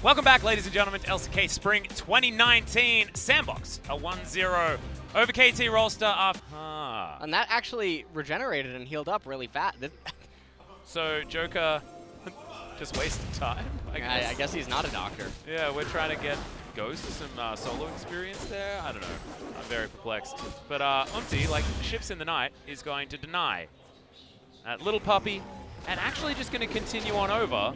Welcome back, ladies and gentlemen, to LCK Spring 2019. Sandbox, a 1-0 over KT Rolster. And that actually regenerated and healed up really fast. So Joker just wasted time, I guess he's not a doctor. Yeah, we're trying to get Ghost some solo experience there. I don't know. I'm very perplexed. But Umti, like ships in the night, is going to deny that little puppy and actually just going to continue on over.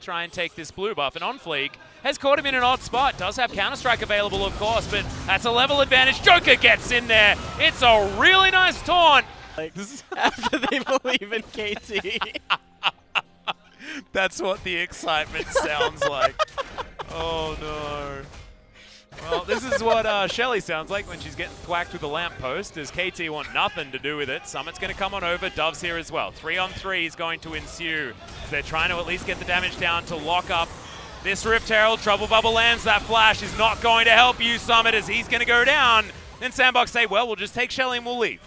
Try and take this blue buff, and OnFleek has caught him in an odd spot. Does have Counter-Strike available, of course, but that's a level advantage. Joker gets in there. It's a really nice taunt. Like, after they believe in KT. That's what the excitement sounds like. Oh no. Well, this is what Shelly sounds like when she's getting thwacked with a lamppost, as KT want nothing to do with it. Summit's going to come on over. Dove's here as well. 3-on-3 is going to ensue. So they're trying to at least get the damage down to lock up this Rift Herald. Trouble Bubble lands. That flash is not going to help you, Summit, as he's going to go down. Then Sandbox say, well, we'll just take Shelly and we'll leave.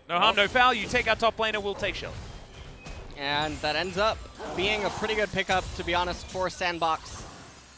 No harm, no foul. You take our top laner, we'll take Shelly. And that ends up being a pretty good pickup, to be honest, for Sandbox.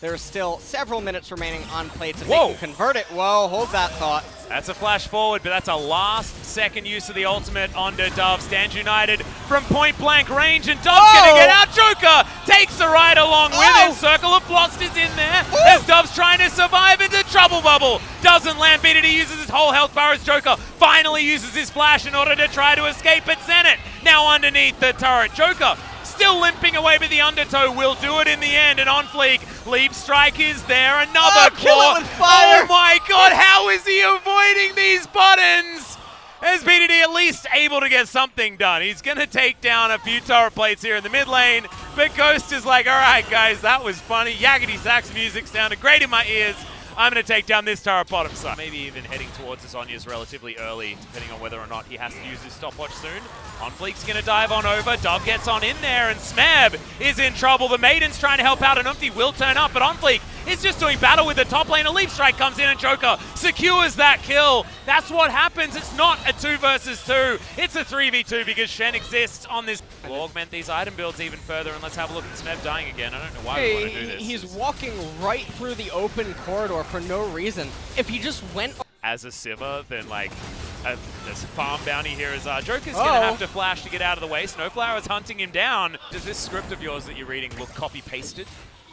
There's still several minutes remaining on play to make him convert it. Whoa, hold that thought. That's a flash forward, but that's a last-second use of the ultimate onto Dove. Stands United from point-blank range, and Dove's going to get out. Joker takes the ride along with him. Circle of Frost is in there as Dove's trying to survive into Trouble Bubble. Doesn't land beat it. He uses his whole health bar as Joker finally uses his flash in order to try to escape. But Zenit now underneath the turret. Joker still limping away, but the undertow will do it in the end. And OnFleek, Leap Strike is there. Another claw. Kill it with fire. Oh my god, how is he avoiding these buttons? Is BDD at least able to get something done? He's going to take down a few turret plates here in the mid lane, but Ghost is like, all right, guys, that was funny. Yakety sax music sounded great in my ears. I'm going to take down this turret bottom side. Maybe even heading towards the Sonya's relatively early, depending on whether or not he has to use his stopwatch soon. OnFleek's going to dive on over. Dove gets on in there, and Smeb is in trouble. The Maiden's trying to help out, and Umti will turn up, but OnFleek is just doing battle with the top lane. A Leap Strike comes in, and Joker secures that kill. That's what happens. It's not a 2 versus 2. It's a 3v2 because Shen exists on this. We'll augment these item builds even further, and let's have a look at Smeb dying again. I don't know why we want to do this. He's walking right through the open corridor for no reason. If he just went as a Sivir, then like there's a farm bounty here as Joker's gonna have to flash to get out of the way. Snowflower's hunting him down. Does this script of yours that you're reading look copy pasted?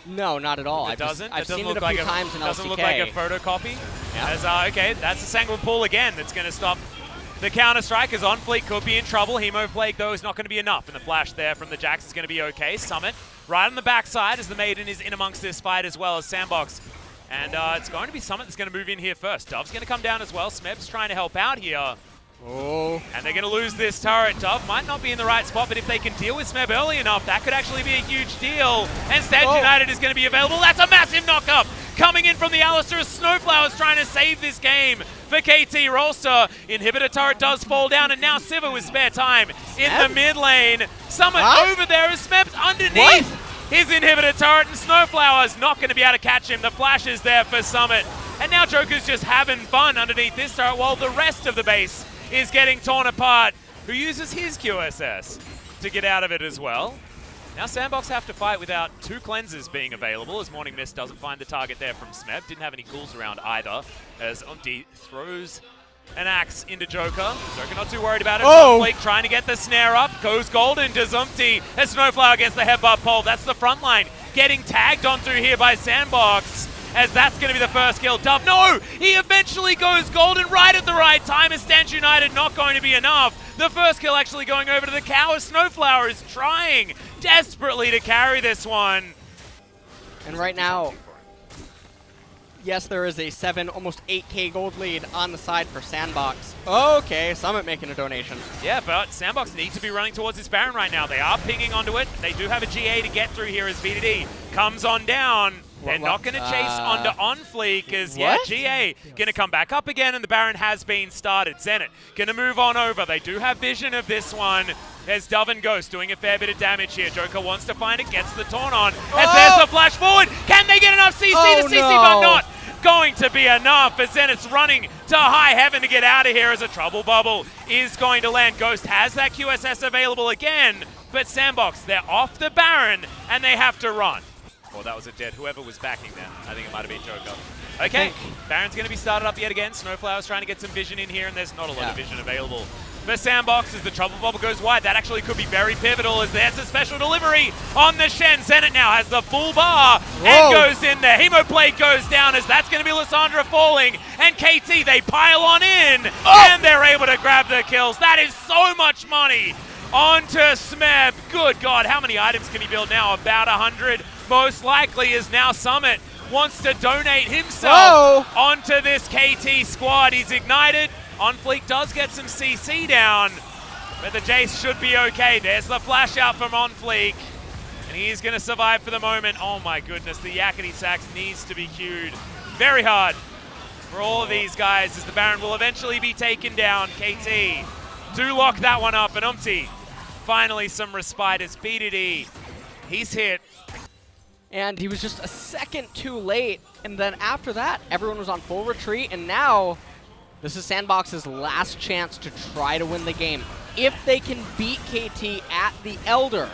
No, not at all. It doesn't. I've seen it a few times in LCK. Doesn't look like a photocopy. Yeah. As okay, that's a Sanguine Pool again. That's gonna stop the Counter-Strike, as OnFleek could be in trouble. Hemo Plague, though, is not going to be enough. And the flash there from the Jax is going to be okay. Summit right on the backside as the Maiden is in amongst this fight as well as Sandbox. And it's going to be Summit that's going to move in here first. Dove's going to come down as well. Smeb's trying to help out here. Oh. And they're going to lose this turret. Dove might not be in the right spot, but if they can deal with Smeb early enough, that could actually be a huge deal. And Stands United is going to be available. That's a massive knock-up coming in from the Alistar. Snowflower's trying to save this game for KT Rolster. Inhibitor turret does fall down, and now Sivir with spare time in the mid lane. Summit over there as Smeb's underneath his inhibitor turret, and Snowflower's not going to be able to catch him. The flash is there for Summit. And now Joker's just having fun underneath this turret while the rest of the base is getting torn apart. Who uses his QSS to get out of it as well. Now Sandbox have to fight without 2 cleansers being available, as Morning Mist doesn't find the target there from Smeb. Didn't have any cools around either, as Umti throws an axe into Joker. Joker not too worried about it. OnFleek trying to get the snare up. Goes golden to Umti as Snowflower gets the headbutt pole. That's the front line getting tagged on through here by Sandbox, as that's going to be the first kill. Dove, no! He eventually goes golden right at the right time, as Stands United not going to be enough. The first kill actually going over to the cow, as Snowflower is trying desperately to carry this one. And right now, yes, there is a 7, almost 8k gold lead on the side for Sandbox. Okay, Summit making a donation. Yeah, but Sandbox need to be running towards this Baron right now. They are pinging onto it. They do have a GA to get through here as VDD comes on down. They're not going to chase onto OnFleek, as GA going to come back up again, and the Baron has been started. Zenit going to move on over. They do have vision of this one. There's Dove and Ghost doing a fair bit of damage here. Joker wants to find it, gets the taunt on, as there's the flash forward. Can they get enough CC to CC, but not going to be enough, as Zenit's running to high heaven to get out of here, as a Trouble Bubble is going to land. Ghost has that QSS available again, but Sandbox, they're off the Baron, and they have to run. Or that was a dead. Whoever was backing them. I think it might have been Joker. Okay, Baron's going to be started up yet again. Snowflower's trying to get some vision in here, and there's not a lot of vision available. For Sandbox, as the Trouble Bubble goes wide, that actually could be very pivotal, as there's a special delivery on the Shen. Zenit now has the full bar and goes in there. Hemoplate goes down, as that's going to be Lissandra falling, and KT, they pile on in, and they're able to grab the kills. That is so much money onto Smeb. Good God, how many items can he build now? About 100. Most likely is now Summit wants to donate himself onto this KT squad. He's ignited. OnFleek does get some CC down, but the Jace should be okay. There's the flash out from OnFleek, and he's going to survive for the moment. Oh my goodness, the Yakety Sax needs to be queued very hard for all of these guys, as the Baron will eventually be taken down. KT do lock that one up, and Umti finally some respite as BDD. He's hit. And he was just a second too late, and then after that, everyone was on full retreat, and now this is Sandbox's last chance to try to win the game. If they can beat KT at the Elder,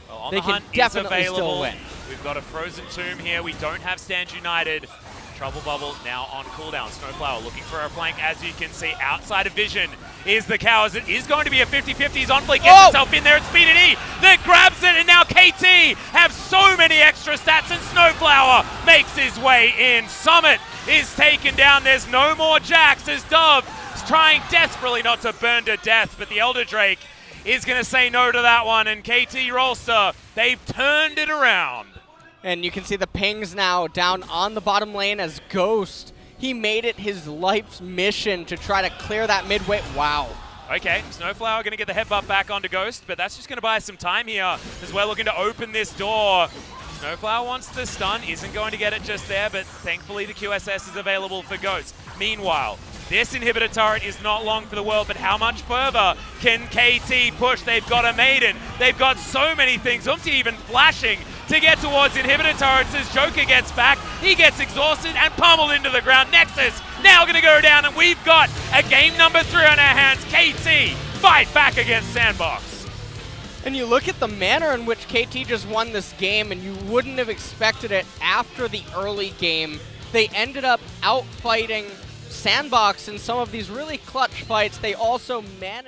well, they can definitely still win. We've got a Frozen Tomb here. We don't have Stand United. Trouble Bubble now on cooldown. Snowflower looking for a flank, as you can see. Outside of vision is the Cow, as it is going to be a 50-50. OnFleek gets itself in there. It's BDD that grabs it, and now KT have so many extra stats, and Snowflower makes his way in. Summit is taken down. There's no more Jax, as Dove is trying desperately not to burn to death, but the Elder Drake is going to say no to that one, and KT Rolster, they've turned it around. And you can see the pings now down on the bottom lane as Ghost, he made it his life's mission to try to clear that midway. Wow. Okay, Snowflower going to get the headbutt back onto Ghost, but that's just going to buy some time here as we're looking to open this door. Snowflower wants the stun, isn't going to get it just there, but thankfully the QSS is available for Ghost. Meanwhile, this inhibitor turret is not long for the world, but how much further can KT push? They've got a Maiden. They've got so many things. Umti even flashing to get towards inhibitor turrets as Joker gets back. He gets exhausted and pummeled into the ground. Nexus now going to go down, and we've got a game number 3 on our hands. KT fight back against Sandbox. And you look at the manner in which KT just won this game, and you wouldn't have expected it after the early game. They ended up outfighting Sandbox in some of these really clutch fights. They also managed